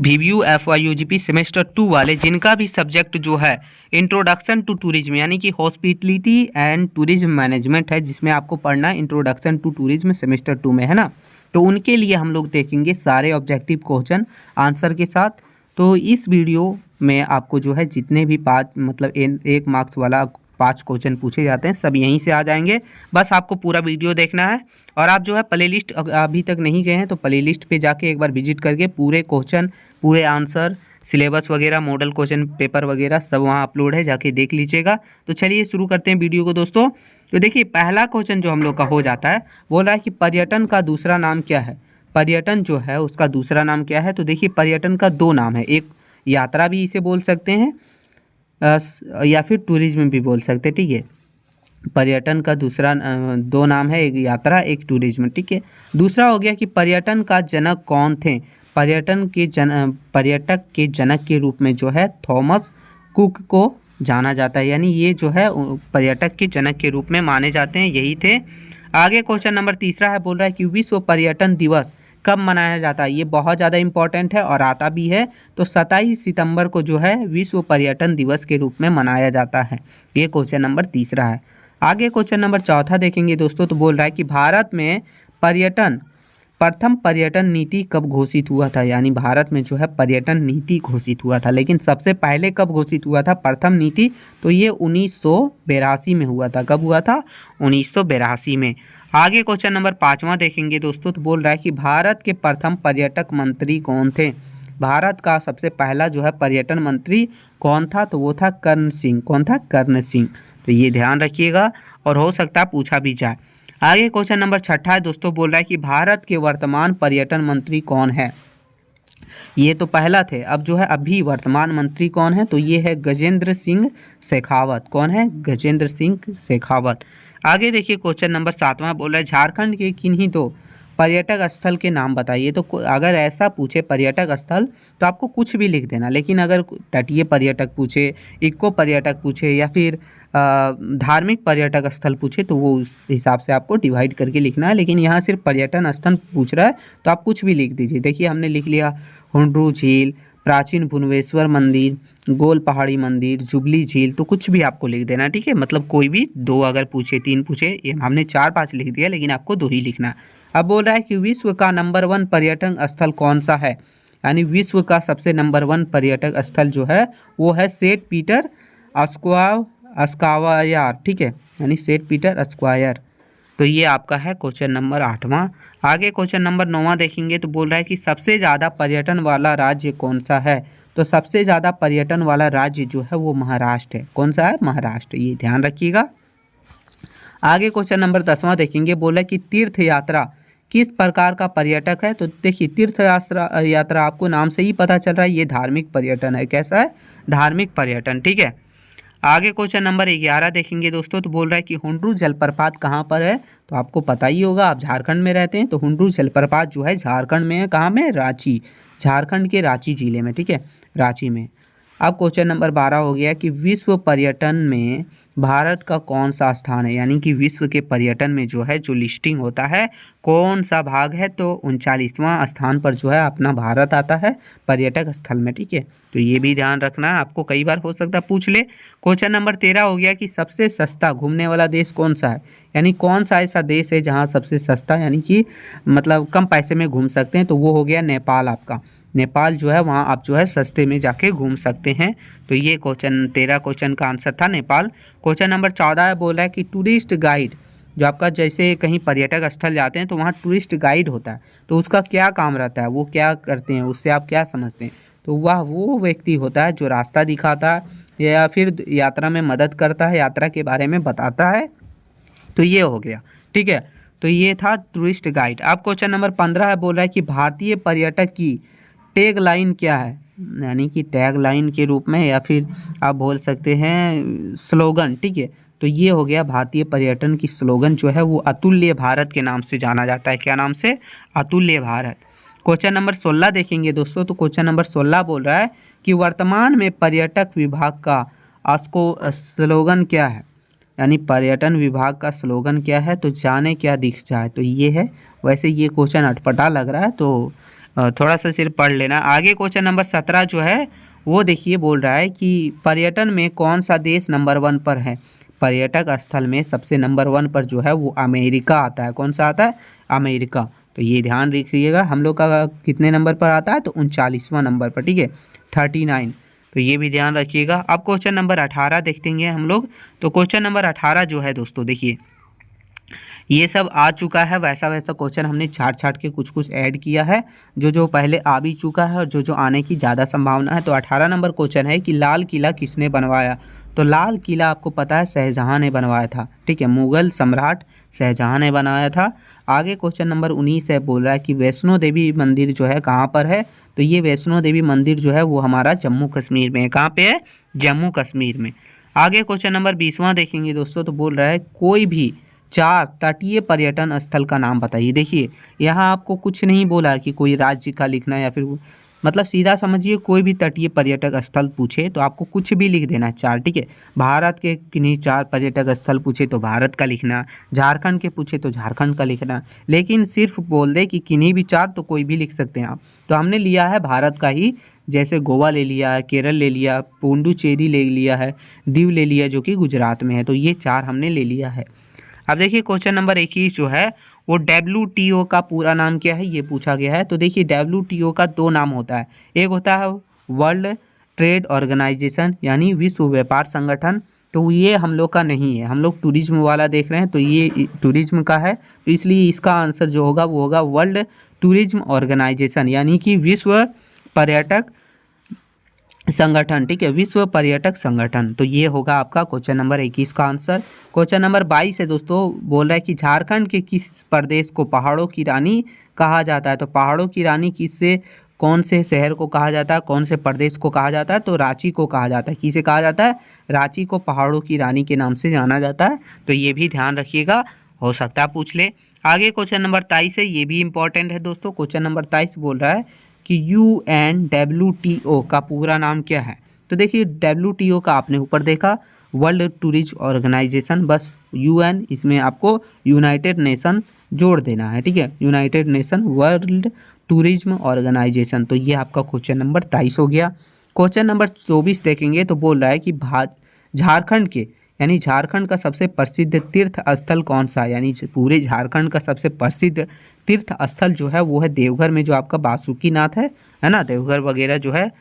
VBU FYUGP semester 2 वाले जिनका भी सब्जेक्ट जो है इंट्रोडक्शन टू टूरिज्म यानी कि हॉस्पिटलिटी एंड टूरिज्म मैनेजमेंट है, जिसमें आपको पढ़ना है इंट्रोडक्शन टू टूरिज्म सेमेस्टर 2 में, है ना। तो उनके लिए हम लोग देखेंगे सारे ऑब्जेक्टिव क्वेश्चन आंसर के साथ। तो इस वीडियो में आपको जो है जितने भी 1 मार्क्स वाला 5 क्वेश्चन पूछे जाते हैं सब यहीं से आ जाएंगे। बस आपको पूरा वीडियो देखना है और आप जो है प्लेलिस्ट अभी तक नहीं गए हैं तो प्लेलिस्ट पे जाके एक बार विजिट करके पूरे क्वेश्चन, पूरे आंसर, सिलेबस वगैरह, मॉडल क्वेश्चन पेपर वगैरह सब वहाँ अपलोड है, जाके देख लीजिएगा। तो चलिए शुरू करते हैं वीडियो को दोस्तों। तो देखिए पहला क्वेश्चन जो हम लोग का हो जाता है, बोल रहा है कि पर्यटन का दूसरा नाम क्या है। पर्यटन जो है उसका दूसरा नाम क्या है। तो देखिए पर्यटन का 2 नाम है, एक यात्रा भी इसे बोल सकते हैं या फिर टूरिज्म भी बोल सकते हैं, ठीक है। पर्यटन का दूसरा 2 नाम है, एक यात्रा एक टूरिज्म, ठीक है। दूसरा हो गया कि पर्यटन का जनक कौन थे। पर्यटक के जनक के रूप में जो है थॉमस कुक को जाना जाता है, यानी ये जो है पर्यटक के जनक के रूप में माने जाते हैं, यही थे। आगे क्वेश्चन नंबर तीसरा है, बोल रहा है कि विश्व पर्यटन दिवस कब मनाया जाता है। ये बहुत ज़्यादा इम्पोर्टेंट है और आता भी है। तो 27 सितंबर को जो है विश्व पर्यटन दिवस के रूप में मनाया जाता है। ये क्वेश्चन नंबर तीसरा है। आगे क्वेश्चन नंबर चौथा देखेंगे दोस्तों। तो बोल रहा है कि भारत में प्रथम पर्यटन नीति कब घोषित हुआ था, यानी भारत में जो है पर्यटन नीति घोषित हुआ था, लेकिन सबसे पहले कब घोषित हुआ था प्रथम नीति। तो ये 1982 में हुआ था। कब हुआ था? 1982 में। आगे क्वेश्चन नंबर 5वां देखेंगे दोस्तों। तो बोल रहा है कि भारत के प्रथम पर्यटक मंत्री कौन थे। भारत का सबसे पहला जो है पर्यटन मंत्री कौन था, तो वो था कर्ण सिंह। कौन था? कर्ण सिंह। तो ये ध्यान रखिएगा और हो सकता है पूछा भी जाए। आगे क्वेश्चन नंबर 6 है दोस्तों, बोल रहा है कि भारत के वर्तमान पर्यटन मंत्री कौन है। ये तो पहला थे, अब जो है अभी वर्तमान मंत्री कौन है, तो ये है गजेंद्र सिंह शेखावत। कौन है? गजेंद्र सिंह शेखावत। आगे देखिए क्वेश्चन नंबर 7वां, बोल रहा है झारखंड के किन्हीं 2 पर्यटक स्थल के नाम बताइए। तो अगर ऐसा पूछे पर्यटक स्थल तो आपको कुछ भी लिख देना, लेकिन अगर तटीय पर्यटक पूछे, इको पर्यटक पूछे या फिर धार्मिक पर्यटक स्थल पूछे तो वो उस हिसाब से आपको डिवाइड करके लिखना है। लेकिन यहाँ सिर्फ पर्यटन स्थल पूछ रहा है तो आप कुछ भी लिख दीजिए। देखिए हमने लिख लिया हुंड्रू झील, प्राचीन भुवनेश्वर मंदिर, गोल पहाड़ी मंदिर, जुबली झील, तो कुछ भी आपको लिख देना, ठीक है। मतलब कोई भी 2 अगर पूछे 3 पूछे, ये हमने 4-5 लिख दिया, लेकिन आपको 2 ही लिखना है। अब बोल रहा है कि विश्व का नंबर 1 पर्यटन स्थल कौन सा है, यानी विश्व का सबसे नंबर 1 पर्यटक स्थल जो है वो है सेंट पीटर स्क्वायर, ठीक है, यानी सेंट पीटर स्क्वायर। तो ये आपका है क्वेश्चन नंबर 8वां। आगे क्वेश्चन नंबर 9वां देखेंगे। तो बोल रहा है कि सबसे ज़्यादा पर्यटन वाला राज्य कौन सा है। तो सबसे ज़्यादा पर्यटन वाला राज्य जो है वो महाराष्ट्र है। कौन सा है? महाराष्ट्र। ये ध्यान रखिएगा। आगे क्वेश्चन नंबर 10वां देखेंगे। बोला कि तीर्थ यात्रा किस प्रकार का पर्यटक है। तो देखिए तीर्थ यात्रा आपको नाम से ही पता चल रहा है ये धार्मिक पर्यटन है। कैसा है? धार्मिक पर्यटन, ठीक है। आगे क्वेश्चन नंबर 11 देखेंगे दोस्तों। तो बोल रहा है कि हुंड्रू जलप्रपात कहाँ पर है। तो आपको पता ही होगा, आप झारखंड में रहते हैं तो हुंड्रू जलप्रपात जो है झारखंड में है। कहाँ में? रांची, झारखंड के रांची जिले में, ठीक है, रांची में। अब क्वेश्चन नंबर 12 हो गया कि विश्व पर्यटन में भारत का कौन सा स्थान है, यानी कि विश्व के पर्यटन में जो है जो लिस्टिंग होता है कौन सा भाग है। तो 39वां स्थान पर जो है अपना भारत आता है पर्यटक स्थल में, ठीक है। तो ये भी ध्यान रखना है, आपको कई बार हो सकता है पूछ ले। क्वेश्चन नंबर 13 हो गया कि सबसे सस्ता घूमने वाला देश कौन सा है, यानी कौन सा ऐसा देश है जहाँ सबसे सस्ता यानी कि मतलब कम पैसे में घूम सकते हैं। तो वो हो गया नेपाल आपका। नेपाल जो है वहाँ आप जो है सस्ते में जाके घूम सकते हैं। तो ये क्वेश्चन 13 क्वेश्चन का आंसर था नेपाल। क्वेश्चन नंबर 14 बोला है कि टूरिस्ट गाइड जो आपका, जैसे कहीं पर्यटक स्थल जाते हैं तो वहाँ टूरिस्ट गाइड होता है, तो उसका क्या काम रहता है, वो क्या करते हैं, उससे आप क्या समझते हैं। तो वह वो व्यक्ति होता है जो रास्ता दिखाता है या फिर यात्रा में मदद करता है, यात्रा के बारे में बताता है। तो ये हो गया, ठीक है। तो ये था टूरिस्ट गाइड। अब क्वेश्चन नंबर 15 है, बोल रहा है कि भारतीय पर्यटक की टैग लाइन क्या है, यानी कि टैग लाइन के रूप में या फिर आप बोल सकते हैं स्लोगन, ठीक है। तो ये हो गया भारतीय पर्यटन की स्लोगन जो है वो अतुल्य भारत के नाम से जाना जाता है। क्या नाम से? अतुल्य भारत। क्वेश्चन नंबर 16 देखेंगे दोस्तों। तो क्वेश्चन नंबर 16 बोल रहा है कि वर्तमान में पर्यटक विभाग का स्लोगन क्या है, यानी पर्यटन विभाग का स्लोगन क्या है। तो जाने क्या दिख जाए, तो ये है। वैसे ये क्वेश्चन अटपटा लग रहा है तो थोड़ा सा सिर्फ पढ़ लेना। आगे क्वेश्चन नंबर 17 जो है वो देखिए बोल रहा है कि पर्यटन में कौन सा देश नंबर 1 पर है। पर्यटक स्थल में सबसे नंबर 1 पर जो है वो अमेरिका आता है। कौन सा आता है? अमेरिका। तो ये ध्यान रखिएगा, हम लोग का कितने नंबर पर आता है? तो 39वां नंबर पर, ठीक है, 39। तो ये भी ध्यान रखिएगा। अब क्वेश्चन नंबर 18 देखते हैं हम लोग। तो क्वेश्चन नंबर 18 जो है दोस्तों देखिए, ये सब आ चुका है, वैसा वैसा क्वेश्चन हमने छाट छाट के कुछ कुछ ऐड किया है, जो जो पहले आ भी चुका है और जो जो आने की ज़्यादा संभावना है। तो 18 नंबर क्वेश्चन है कि लाल किला किसने बनवाया। तो लाल किला आपको पता है शाहजहाँ ने बनवाया था, ठीक है, मुगल सम्राट शाहजहाँ ने बनाया था। आगे क्वेश्चन नंबर 19 है, बोल रहा है कि वैष्णो देवी मंदिर जो है कहाँ पर है। तो ये वैष्णो देवी मंदिर जो है वो हमारा जम्मू कश्मीर में है। कहाँ पे है? जम्मू कश्मीर में। आगे क्वेश्चन नंबर 20वां देखेंगे दोस्तों। तो बोल रहा है कोई भी 4 तटीय पर्यटन स्थल का नाम बताइए। देखिए यहाँ आपको कुछ नहीं बोला कि कोई राज्य का लिखना या फिर मतलब सीधा समझिए, कोई भी तटीय पर्यटक स्थल पूछे तो आपको कुछ भी लिख देना 4, ठीक है। भारत के किन्हीं 4 पर्यटक स्थल पूछे तो भारत का लिखना, झारखंड के पूछे तो झारखंड का लिखना, लेकिन सिर्फ बोल दे कि किन्हीं भी 4 तो कोई भी लिख सकते हैं आप। तो हमने लिया है भारत का ही, जैसे गोवा ले लिया है, केरल ले लिया, पुडुचेरी ले लिया है, दीव ले लिया जो कि गुजरात में है। तो ये 4 हमने ले लिया है। अब देखिए क्वेश्चन नंबर 21 जो है वो WTO का पूरा नाम क्या है, ये पूछा गया है। तो देखिए WTO का 2 नाम होता है, एक होता है वर्ल्ड ट्रेड ऑर्गेनाइजेशन यानी विश्व व्यापार संगठन। तो ये हम लोग का नहीं है, हम लोग टूरिज्म वाला देख रहे हैं, तो ये टूरिज्म का है, तो इसलिए इसका आंसर जो होगा वो होगा वर्ल्ड टूरिज्म ऑर्गेनाइजेशन यानी कि विश्व पर्यटक संगठन, ठीक है, विश्व पर्यटक संगठन। तो ये होगा आपका क्वेश्चन नंबर 21 का आंसर। क्वेश्चन नंबर 22 है दोस्तों, बोल रहा है कि झारखंड के किस प्रदेश को पहाड़ों की रानी कहा जाता है। तो पहाड़ों की रानी किससे, कौन से शहर को कहा जाता है, कौन से प्रदेश को कहा जाता है। तो रांची को कहा जाता है। किसे कहा जाता है? रांची को पहाड़ों की रानी के नाम से जाना जाता है। तो ये भी ध्यान रखिएगा, हो सकता है पूछ ले। आगे क्वेश्चन नंबर 23 है, ये भी इंपॉर्टेंट है दोस्तों। क्वेश्चन नंबर 23 बोल रहा है कि UNWTO का पूरा नाम क्या है। तो देखिए WTO का आपने ऊपर देखा वर्ल्ड टूरिज्म ऑर्गेनाइजेशन, बस UN इसमें आपको यूनाइटेड नेशन जोड़ देना है, ठीक है, United Nation World Tourism Organization. तो ये आपका क्वेश्चन नंबर 23 हो गया। क्वेश्चन नंबर 24 देखेंगे तो बोल रहा है कि झारखंड के यानी झारखंड का सबसे प्रसिद्ध तीर्थ स्थल कौन सा है। यानी पूरे झारखंड का सबसे प्रसिद्ध तीर्थ स्थल जो है वो है देवघर में जो आपका बासुकीनाथ है ना, देवघर वगैरह जो है,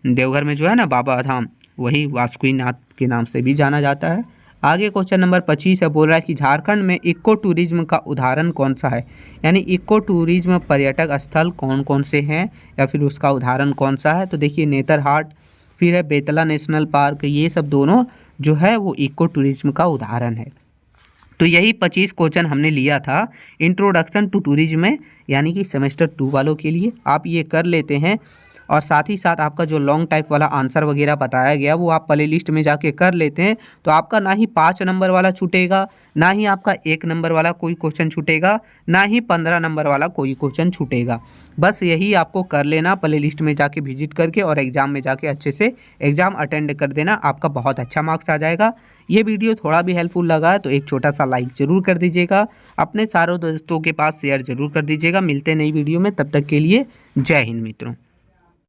देवघर में जो है ना बाबा धाम, वही बासुकीनाथ के नाम से भी जाना जाता है। आगे क्वेश्चन नंबर 25 है, बोल रहा है कि झारखंड में इको टूरिज्म का उदाहरण कौन सा है। यानी इको टूरिज्म पर्यटक स्थल कौन कौन से हैं या फिर उसका उदाहरण कौन सा है। तो देखिए नेतरहाट, फिर है बेतला नेशनल पार्क, ये सब दोनों जो है वो इको टूरिज्म का उदाहरण है। तो यही 25 क्वेश्चन हमने लिया था इंट्रोडक्शन टू टूरिज्म में, यानी कि सेमेस्टर 2 वालों के लिए। आप ये कर लेते हैं और साथ ही साथ आपका जो लॉन्ग टाइप वाला आंसर वगैरह बताया गया वो आप प्ले लिस्ट में जाके कर लेते हैं। तो आपका ना ही 5 नंबर वाला छूटेगा, ना ही आपका 1 नंबर वाला कोई क्वेश्चन छूटेगा, ना ही 15 नंबर वाला कोई क्वेश्चन छूटेगा। बस यही आपको कर लेना, प्ले लिस्ट में जाके विजिट करके और एग्ज़ाम में जाके अच्छे से एग्ज़ाम अटेंड कर देना, आपका बहुत अच्छा मार्क्स आ जाएगा। ये वीडियो थोड़ा भी हेल्पफुल लगा तो एक छोटा सा लाइक ज़रूर कर दीजिएगा, अपने सारों दोस्तों के पास शेयर ज़रूर कर दीजिएगा। मिलते हैं नई वीडियो में, तब तक के लिए जय हिंद मित्रों।